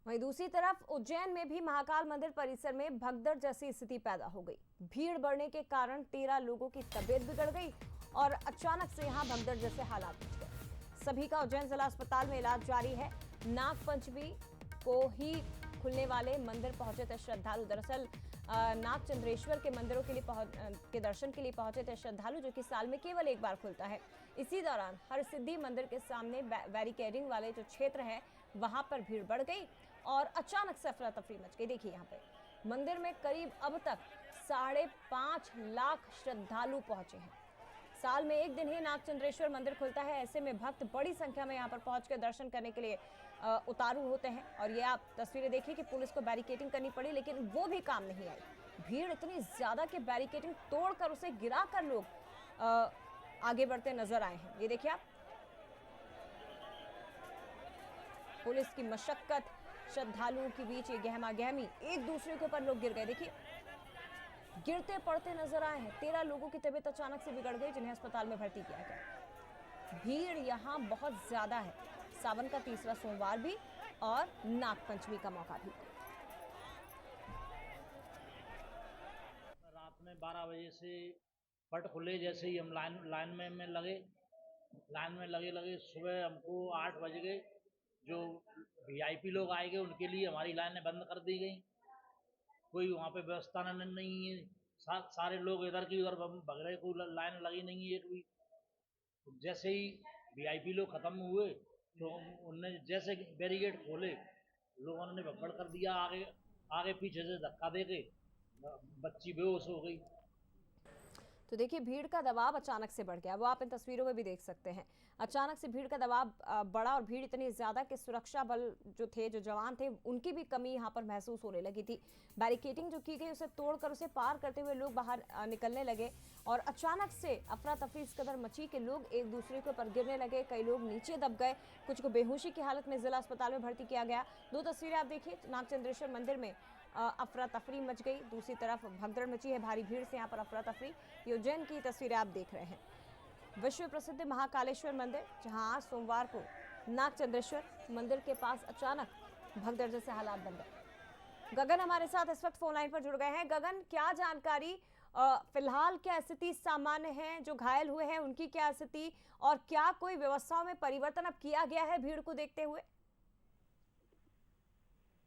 वहीं दूसरी तरफ उज्जैन में भी महाकाल मंदिर परिसर में भगदड़ जैसी स्थिति पैदा हो गई। भीड़ बढ़ने के कारण 13 लोगों की तबीयत बिगड़ गई और अचानक से यहां भगदड़ जैसे हालात बन गए। सभी का उज्जैन जिला अस्पताल में इलाज जारी है। नाग पंचमी को ही खुलने वाले मंदिर पहुंचे थे श्रद्धालु। दरअसल नाग चंद्रेश्वर के मंदिरों के दर्शन के लिए पहुंचे थे श्रद्धालु, जो कि साल में केवल एक बार खुलता है। इसी दौरान हरसिद्धि मंदिर के सामने बैरिकेडिंग वाले जो क्षेत्र है वहां पर भीड़ बढ़ गई और अचानक से अफरा तफरी मच गई। देखिए यहाँ पे मंदिर में करीब अब तक 5.5 लाख श्रद्धालु पहुंचे हैं। साल में एक दिन ही नाग चंद्रेश्वर मंदिर खुलता है, ऐसे में भक्त बड़ी संख्या में यहाँ पर पहुंचकर दर्शन करने के लिए उतारू होते हैं। और ये आप तस्वीरें देखिए कि पुलिस को बैरिकेडिंग करनी पड़ी, लेकिन वो भी काम नहीं आई। भीड़ इतनी ज्यादा कि बैरिकेडिंग तोड़कर उसे गिराकर लोग आगे बढ़ते नजर आए हैं। ये देखिए आप, पुलिस की मशक्कत, श्रद्धालुओं के बीच ये गहमा गहमी, एक दूसरे के ऊपर लोग गिर गए। देखिए गिरते पड़ते नजर आए हैं। 13 लोगों की तबीयत अचानक से बिगड़ गई, जिन्हें अस्पताल में भर्ती किया गया। भीड़ यहाँ बहुत ज्यादा है। सावन का तीसरा सोमवार भी और नाग पंचमी का मौका भी। रात में 12 बजे से पट खुले, जैसे ही हम लाइन में लगे लगे सुबह हमको 8 बज गए। जो वीआईपी लोग आए गए उनके लिए हमारी लाइनें बंद कर दी गई। कोई वहाँ पे व्यवस्था नहीं है। सारे लोग इधर की उधर भग रहे, कोई लाइन लगी नहीं है एक भी। जैसे ही वीआईपी लोग खत्म हुए तो उनने जैसे बैरिकेड खोले, लोगों ने भगदड़ कर दिया। आगे आगे पीछे से धक्का दे के बच्ची बेहोश हो गई। तो देखिए भीड़ का दबाव अचानक से बढ़ गया, वो आप इन तस्वीरों में भी देख सकते हैं। अचानक से भीड़ का दबाव बढ़ा और भीड़ इतनी ज्यादा कि सुरक्षा बल जो थे, जो जवान थे, उनकी भी कमी यहां पर महसूस होने लगी थी। बैरिकेडिंग जो की गई उसे तोड़कर उसे पार करते हुए लोग बाहर निकलने लगे और अचानक से अफरा तफरी इस कदर मची कि लोग एक दूसरे के ऊपर गिरने लगे। कई लोग नीचे दब गए, कुछ को बेहोशी की हालत में जिला अस्पताल में भर्ती किया गया। दो तस्वीरें आप देखिए, नाग चंद्रेश्वर मंदिर में अफरा तफरी मच गई, दूसरी तरफ भगदड़ मची है भारी भीड़ से यहाँ पर अफरा तफरी। ये उज्जैन की तस्वीरें आप देख रहे हैं। विश्व प्रसिद्ध महाकालेश्वर मंदिर, जहां आज सोमवार को नाग चंद्रेश्वर मंदिर के पास अचानक भगदड़ जैसे हालात बन गए। गगन हमारे साथ इस वक्त फोन लाइन पर जुड़ गए हैं। गगन, क्या जानकारी, फिलहाल क्या स्थिति सामान्य है? जो घायल हुए हैं उनकी क्या स्थिति, और क्या कोई व्यवस्थाओं में परिवर्तन अब किया गया है भीड़ को देखते हुए?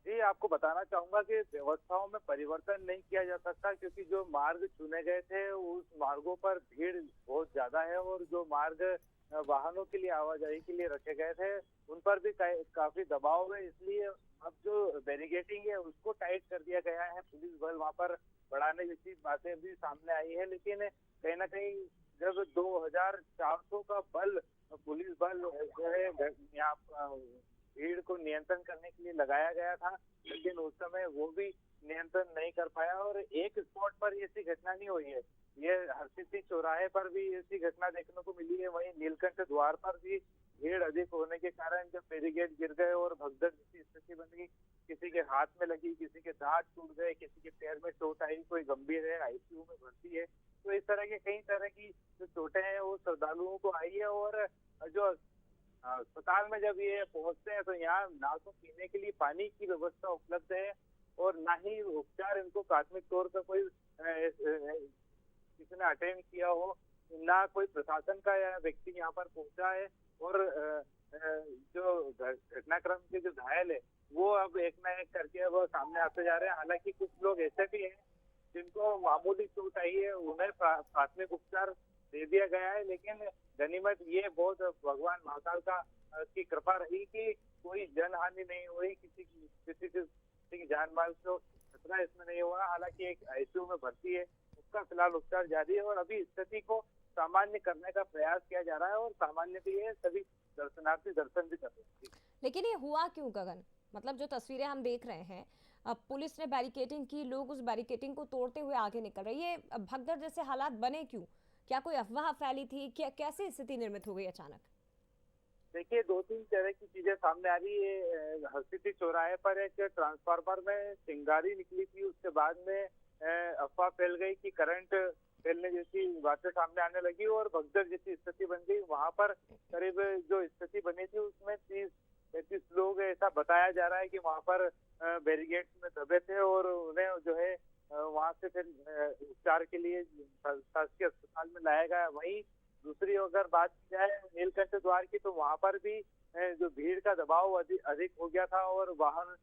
जी, आपको बताना चाहूंगा कि व्यवस्थाओं में परिवर्तन नहीं किया जा सकता, क्योंकि जो मार्ग चुने गए थे उस मार्गों पर भीड़ बहुत ज्यादा है और जो मार्ग वाहनों के लिए आवाजाही के लिए रखे गए थे उन पर भी काफी दबाव है। इसलिए अब जो बैरिकेडिंग है उसको टाइट कर दिया गया है। पुलिस बल वहां पर बढ़ाने जैसी बातें भी सामने आई है, लेकिन कहीं ना कहीं जब 2400 का बल, पुलिस बल जो है यहाँ भीड़ को नियंत्रण करने के लिए लगाया गया था, लेकिन उस समय वो भी नियंत्रण नहीं कर पाया। और एक स्पॉट पर ऐसी घटना नहीं हुई है, ये हरसिद्धि चौराहे पर भी ऐसी घटना देखने को मिली है। वहीं नीलकंठ द्वार पर भी भीड़ अधिक होने के कारण जब बैरिकेड गिर गए और भगदड़ जैसी स्थिति बन गई, किसी के हाथ में लगी, किसी के दांत टूट गए, किसी के पैर में चोट आई, कोई गंभीर है, आईसीयू में भर्ती है। तो इस तरह के कई तरह की जो चोटें हैं वो श्रद्धालुओं को आई है। और जो अस्पताल में जब ये पहुंचते हैं तो यहाँ ना तो पीने के लिए पानी की व्यवस्था उपलब्ध है और ना ही उपचार इनको प्राथमिक तौर पर कोई किसी ने अटेंड किया हो, ना कोई प्रशासन का व्यक्ति यहाँ पर पहुंचा है। और जो घटनाक्रम के जो घायल है वो अब एक ना एक करके वो सामने आते जा रहे हैं। हालांकि कुछ लोग ऐसे भी हैं जिनको मामूली चोट आई है, उन्हें प्राथमिक उपचार दे दिया गया है। लेकिन गनीमत ये बहुत भगवान महाकाल का की कृपा रही कि कोई जनहानि नहीं हुई, किसी की जान माल को खतरा इसमें नहीं हुआ। हालांकि एक आईसीयू में भर्ती है, उसका फिलहाल उपचार जारी है और अभी स्थिति को सामान्य करने का प्रयास किया जा रहा है और सामान्य भी है, सभी दर्शनार्थी दर्शन भी कर रहे हैं। लेकिन ये हुआ क्यों गगन? मतलब जो तस्वीरें हम देख रहे हैं, अब पुलिस ने बैरिकेडिंग की, लोग उस बैरिकेडिंग को तोड़ते हुए आगे निकल रहे, ये भगदड़ जैसे हालात बने क्यों? क्या कोई अफवाह फैली थी? क्या कैसी स्थिति निर्मित हो गई अचानक? देखिए, दो तीन तरह की चीजें सामने आ रही है। हरसिद्धि चौराहे पर एक ट्रांसफार्मर में चिंगारी निकली थी, उसके बाद में अफवाह फैल गई कि करंट फैलने जैसी बातें सामने आने लगी और भगदड़ जैसी स्थिति बन गई। वहां पर करीब जो स्थिति बनी थी उसमें 30 35 लोग ऐसा बताया जा रहा है कि वहां पर बैरिकेड में दबे थे और उन्हें जो है वहां से फिर उपचार के लिए शासकीय अस्पताल में लाया गया। वहीं दूसरी अगर बात की जाए नीलकंठ द्वार की, तो वहां पर भी जो भीड़ का दबाव अधिक हो गया था और वाहन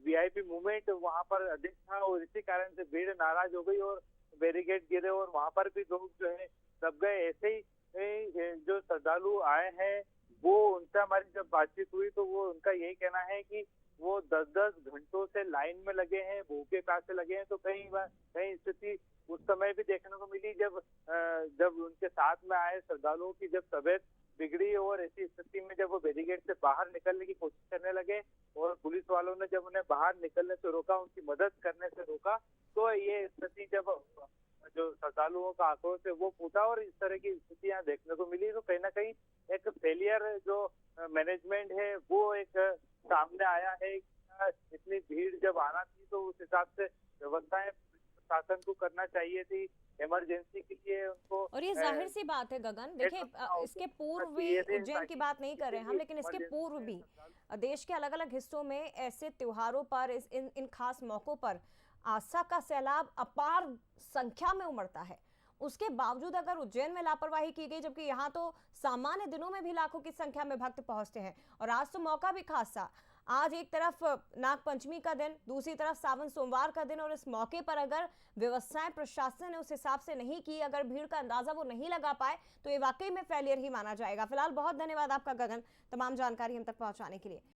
वीआईपी मूवमेंट वहां पर अधिक था और इसी कारण से भीड़ नाराज हो गई और बैरिकेड गिरे और वहां पर भी लोग जो है दब गए। ऐसे ही जो श्रद्धालु आए हैं वो उनसे हमारी जब बातचीत हुई तो वो उनका यही कहना है कि वो 10-10 घंटों से लाइन में लगे हैं, भूखे प्यासे लगे हैं। तो कई स्थिति उस समय भी देखने को मिली जब उनके साथ में आए श्रद्धालुओं की जब तबीयत बिगड़ी और ऐसी स्थिति में जब वो बैरिकेड से बाहर निकलने की कोशिश करने लगे और पुलिस वालों ने जब उन्हें बाहर निकलने से रोका, उनकी मदद करने से रोका, तो ये स्थिति जब जो श्रद्धालुओं का आक्रोश है वो फूटा और इस तरह की स्थितियां देखने को मिली। तो कहीं ना कहीं एक फेलियर जो मैनेजमेंट है वो एक सामने आया है। इतनी भीड़ जब आना थी तो उस हिसाब से व्यवस्थाएं प्रशासन को करना चाहिए थी, इमरजेंसी के लिए उनको। और ये जाहिर सी बात है गगन, देखिए इसके पूर्व भी उज्जैन की बात नहीं कर रहे हैं हम, लेकिन इसके पूर्व भी देश के अलग अलग हिस्सों में ऐसे त्योहारों पर इन खास मौकों पर आस्था का सैलाब अपार संख्या में उमड़ता है। उसके बावजूद अगर उज्जैन में लापरवाही की गई, जबकि यहाँ तो सामान्य दिनों में भी लाखों की संख्या में भक्त पहुंचते हैं और आज तो मौका भी खास था। आज एक तरफ नाग पंचमी का दिन, दूसरी तरफ सावन सोमवार का दिन, और इस मौके पर अगर व्यवस्थाएं प्रशासन ने उस हिसाब से नहीं की, अगर भीड़ का अंदाजा वो नहीं लगा पाए, तो ये वाकई में फेलियर ही माना जाएगा। फिलहाल बहुत धन्यवाद आपका गगन, तमाम जानकारी हम तक पहुंचाने के लिए।